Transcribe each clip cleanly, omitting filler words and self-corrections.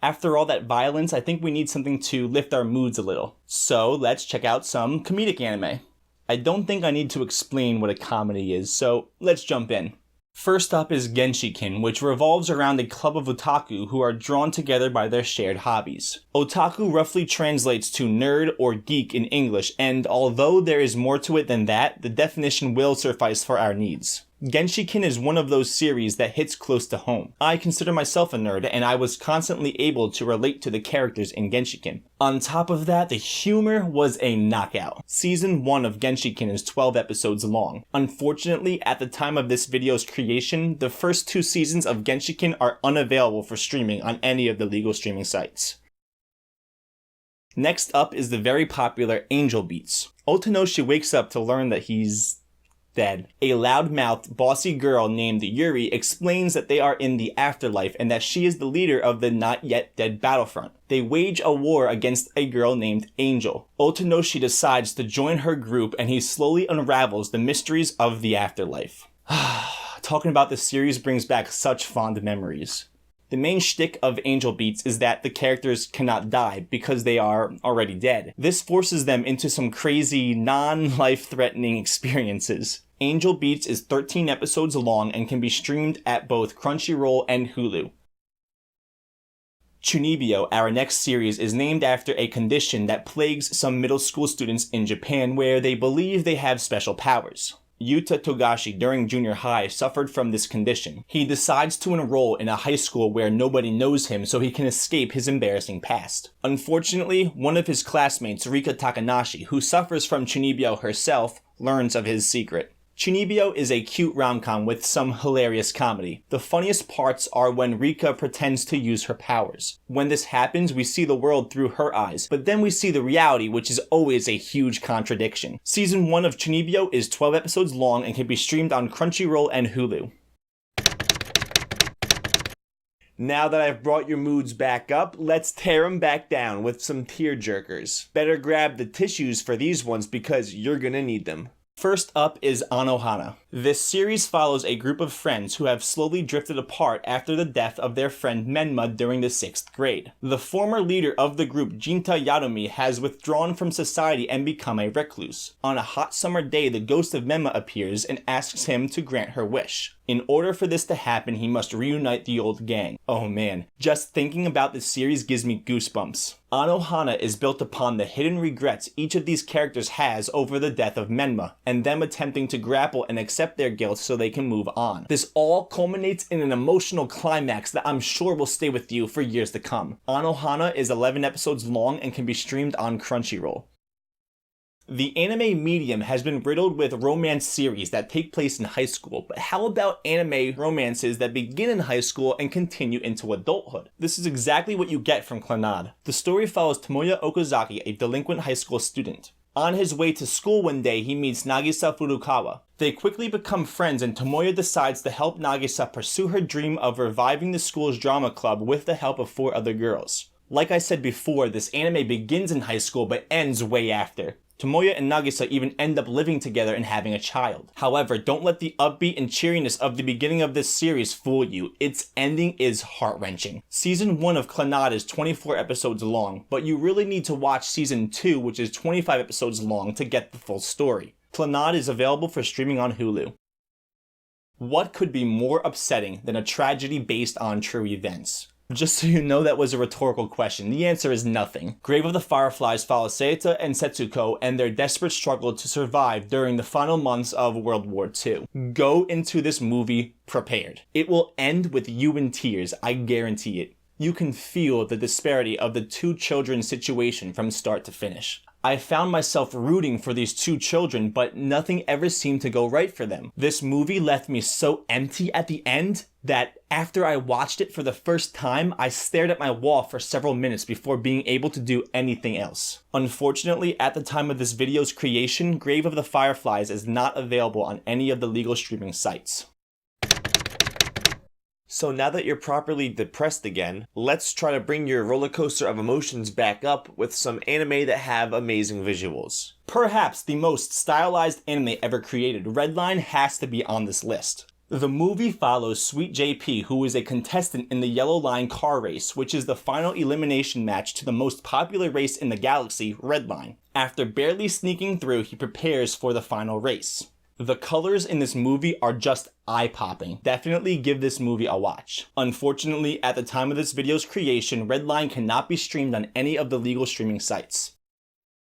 After all that violence, I think we need something to lift our moods a little. So let's check out some comedic anime. I don't think I need to explain what a comedy is, so let's jump in. First up is Genshiken, which revolves around a club of otaku who are drawn together by their shared hobbies. Otaku roughly translates to nerd or geek in English, and although there is more to it than that, the definition will suffice for our needs. Genshiken is one of those series that hits close to home. I consider myself a nerd, and I was constantly able to relate to the characters in Genshiken. On top of that, the humor was a knockout. Season 1 of Genshiken is 12 episodes long. Unfortunately, at the time of this video's creation, the first 2 seasons of Genshiken are unavailable for streaming on any of the legal streaming sites. Next up is the very popular Angel Beats. Otonoshi wakes up to learn that he's dead. A loud-mouthed, bossy girl named Yuri explains that they are in the afterlife and that she is the leader of the not-yet-dead battlefront. They wage a war against a girl named Angel. Otonoshi decides to join her group and he slowly unravels the mysteries of the afterlife. Talking about this series brings back such fond memories. The main shtick of Angel Beats is that the characters cannot die because they are already dead. This forces them into some crazy, non-life-threatening experiences. Angel Beats is 13 episodes long and can be streamed at both Crunchyroll and Hulu. Chunibyou, our next series, is named after a condition that plagues some middle school students in Japan where they believe they have special powers. Yuta Togashi, during junior high, suffered from this condition. He decides to enroll in a high school where nobody knows him so he can escape his embarrassing past. Unfortunately, one of his classmates, Rika Takanashi, who suffers from Chunibyou herself, learns of his secret. Chunibyou is a cute rom-com with some hilarious comedy. The funniest parts are when Rika pretends to use her powers. When this happens, we see the world through her eyes, but then we see the reality, which is always a huge contradiction. Season 1 of Chunibyou is 12 episodes long and can be streamed on Crunchyroll and Hulu. Now that I've brought your moods back up, let's tear them back down with some tearjerkers. Better grab the tissues for these ones because you're gonna need them. First up is Anohana. This series follows a group of friends who have slowly drifted apart after the death of their friend Menma during the 6th grade. The former leader of the group, Jinta Yarumi, has withdrawn from society and become a recluse. On a hot summer day, the ghost of Menma appears and asks him to grant her wish. In order for this to happen, he must reunite the old gang. Oh man, just thinking about this series gives me goosebumps. Anohana is built upon the hidden regrets each of these characters has over the death of Menma, and them attempting to grapple and accept their guilt so they can move on. This all culminates in an emotional climax that I'm sure will stay with you for years to come. Anohana is 11 episodes long and can be streamed on Crunchyroll. The anime medium has been riddled with romance series that take place in high school, but how about anime romances that begin in high school and continue into adulthood? This is exactly what you get from Clannad. The story follows Tomoya Okazaki, a delinquent high school student. On his way to school one day, he meets Nagisa Furukawa. They quickly become friends and Tomoya decides to help Nagisa pursue her dream of reviving the school's drama club with the help of 4 other girls. Like I said before, this anime begins in high school but ends way after. Tomoya and Nagisa even end up living together and having a child. However, don't let the upbeat and cheeriness of the beginning of this series fool you. Its ending is heart-wrenching. Season 1 of Clannad is 24 episodes long, but you really need to watch Season 2, which is 25 episodes long, to get the full story. Clannad is available for streaming on Hulu. What could be more upsetting than a tragedy based on true events? Just so you know, that was a rhetorical question. The answer is nothing. Grave of the Fireflies follows Seita and Setsuko and their desperate struggle to survive during the final months of World War II. Go into this movie prepared. It will end with you in tears, I guarantee it. You can feel the disparity of the 2 children's situation from start to finish. I found myself rooting for these 2 children, but nothing ever seemed to go right for them. This movie left me so empty at the end that after I watched it for the first time, I stared at my wall for several minutes before being able to do anything else. Unfortunately, at the time of this video's creation, Grave of the Fireflies is not available on any of the legal streaming sites. So now that you're properly depressed again, let's try to bring your roller coaster of emotions back up with some anime that have amazing visuals. Perhaps the most stylized anime ever created, Redline has to be on this list. The movie follows Sweet JP, who is a contestant in the Yellow Line car race, which is the final elimination match to the most popular race in the galaxy, Redline. After barely sneaking through, he prepares for the final race. The colors in this movie are just eye-popping. Definitely give this movie a watch. Unfortunately, at the time of this video's creation, Redline cannot be streamed on any of the legal streaming sites.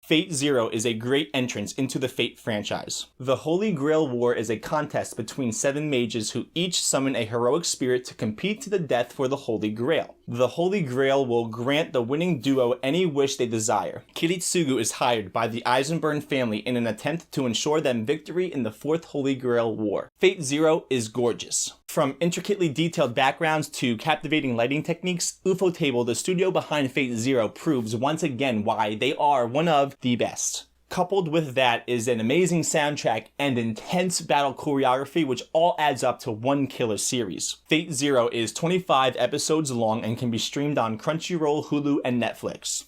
Fate Zero is a great entrance into the Fate franchise. The Holy Grail War is a contest between 7 mages who each summon a heroic spirit to compete to the death for the Holy Grail. The Holy Grail will grant the winning duo any wish they desire. Kiritsugu is hired by the Eisenburn family in an attempt to ensure them victory in the 4th Holy Grail War. Fate Zero is gorgeous. From intricately detailed backgrounds to captivating lighting techniques, Ufotable, the studio behind Fate Zero, proves once again why they are one of the best. Coupled with that is an amazing soundtrack and intense battle choreography, which all adds up to one killer series. Fate Zero is 25 episodes long and can be streamed on Crunchyroll, Hulu, and Netflix.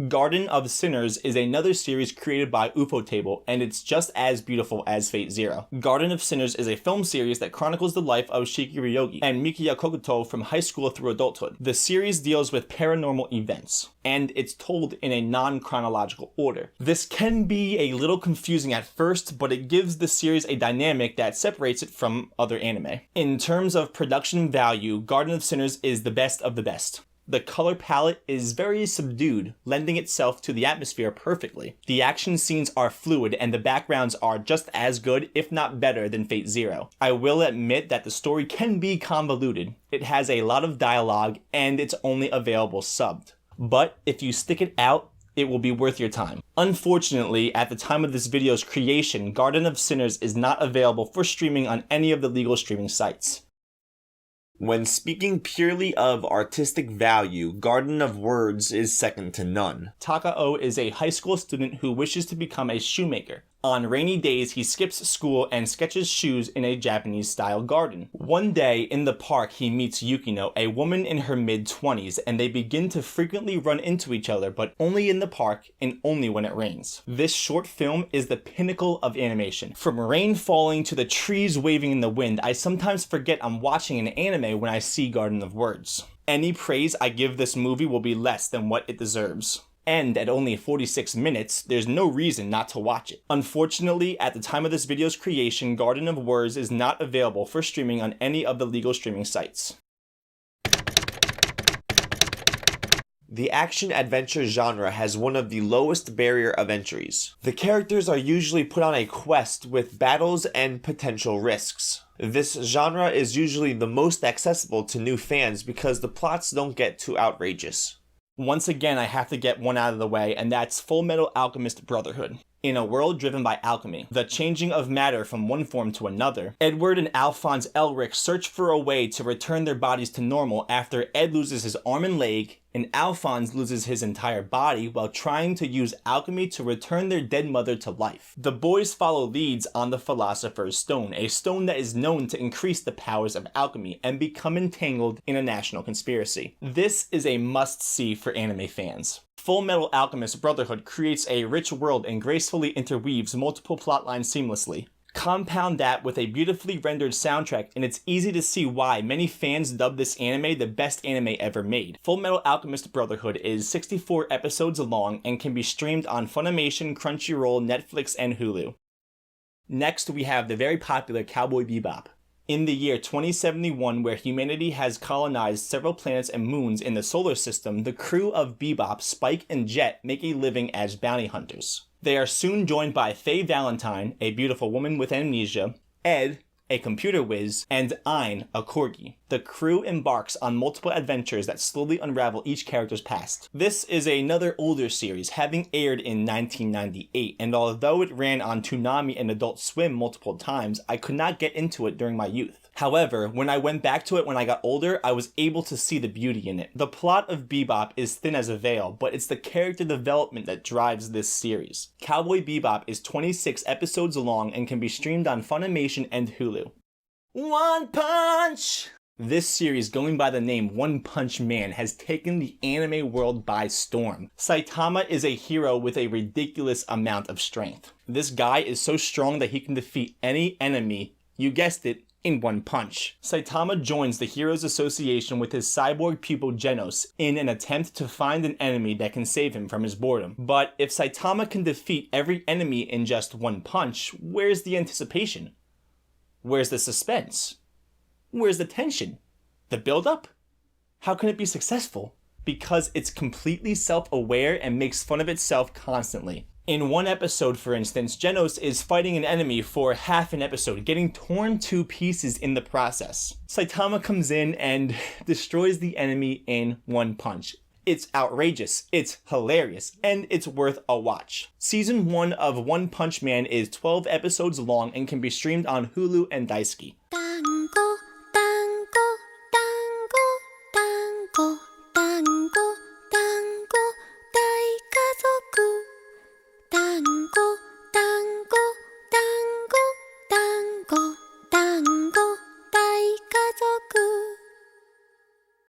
Garden of Sinners is another series created by Ufotable, and it's just as beautiful as Fate Zero. Garden of Sinners is a film series that chronicles the life of Shikiryogi and Mikiya Kokuto from high school through adulthood. The series deals with paranormal events, and it's told in a non-chronological order. This can be a little confusing at first, but it gives the series a dynamic that separates it from other anime. In terms of production value, Garden of Sinners is the best of the best. The color palette is very subdued, lending itself to the atmosphere perfectly. The action scenes are fluid and the backgrounds are just as good, if not better, than Fate Zero. I will admit that the story can be convoluted. It has a lot of dialogue and it's only available subbed. But if you stick it out, it will be worth your time. Unfortunately, at the time of this video's creation, Garden of Sinners is not available for streaming on any of the legal streaming sites. When speaking purely of artistic value, Garden of Words is second to none. Takao is a high school student who wishes to become a shoemaker. On rainy days, he skips school and sketches shoes in a Japanese-style garden. One day, in the park, he meets Yukino, a woman in her mid-20s, and they begin to frequently run into each other, but only in the park and only when it rains. This short film is the pinnacle of animation. From rain falling to the trees waving in the wind, I sometimes forget I'm watching an anime when I see Garden of Words. Any praise I give this movie will be less than what it deserves. And at only 46 minutes, there's no reason not to watch it. Unfortunately, at the time of this video's creation, Garden of Words is not available for streaming on any of the legal streaming sites. The action-adventure genre has one of the lowest barrier of entries. The characters are usually put on a quest with battles and potential risks. This genre is usually the most accessible to new fans because the plots don't get too outrageous. Once again, I have to get one out of the way, and that's Fullmetal Alchemist Brotherhood. In a world driven by alchemy, the changing of matter from one form to another, Edward and Alphonse Elric search for a way to return their bodies to normal after Ed loses his arm and leg, and Alphonse loses his entire body while trying to use alchemy to return their dead mother to life. The boys follow leads on the Philosopher's Stone, a stone that is known to increase the powers of alchemy, and become entangled in a national conspiracy. This is a must-see for anime fans. Fullmetal Alchemist Brotherhood creates a rich world and gracefully interweaves multiple plotlines seamlessly. Compound that with a beautifully rendered soundtrack, and it's easy to see why many fans dub this anime the best anime ever made. Fullmetal Alchemist Brotherhood is 64 episodes long and can be streamed on Funimation, Crunchyroll, Netflix, and Hulu. Next, we have the very popular Cowboy Bebop. In the year 2071, where humanity has colonized several planets and moons in the solar system, the crew of Bebop, Spike, and Jet make a living as bounty hunters. They are soon joined by Faye Valentine, a beautiful woman with amnesia, Ed, a computer whiz, and Ein, a corgi. The crew embarks on multiple adventures that slowly unravel each character's past. This is another older series, having aired in 1998, and although it ran on Toonami and Adult Swim multiple times, I could not get into it during my youth. However, when I went back to it when I got older, I was able to see the beauty in it. The plot of Bebop is thin as a veil, but it's the character development that drives this series. Cowboy Bebop is 26 episodes long and can be streamed on Funimation and Hulu. One Punch! This series, going by the name One Punch Man, has taken the anime world by storm. Saitama is a hero with a ridiculous amount of strength. This guy is so strong that he can defeat any enemy You guessed it, in one punch. Saitama joins the Heroes Association with his cyborg pupil Genos in an attempt to find an enemy that can save him from his boredom. But if Saitama can defeat every enemy in just one punch, where's the anticipation? Where's the suspense? Where's the tension? The build-up? How can it be successful? Because it's completely self-aware and makes fun of itself constantly. In one episode, for instance, Genos is fighting an enemy for half an episode, getting torn to pieces in the process. Saitama comes in and destroys the enemy in one punch. It's outrageous, it's hilarious, and it's worth a watch. Season 1 of One Punch Man is 12 episodes long and can be streamed on Hulu and Daisuki.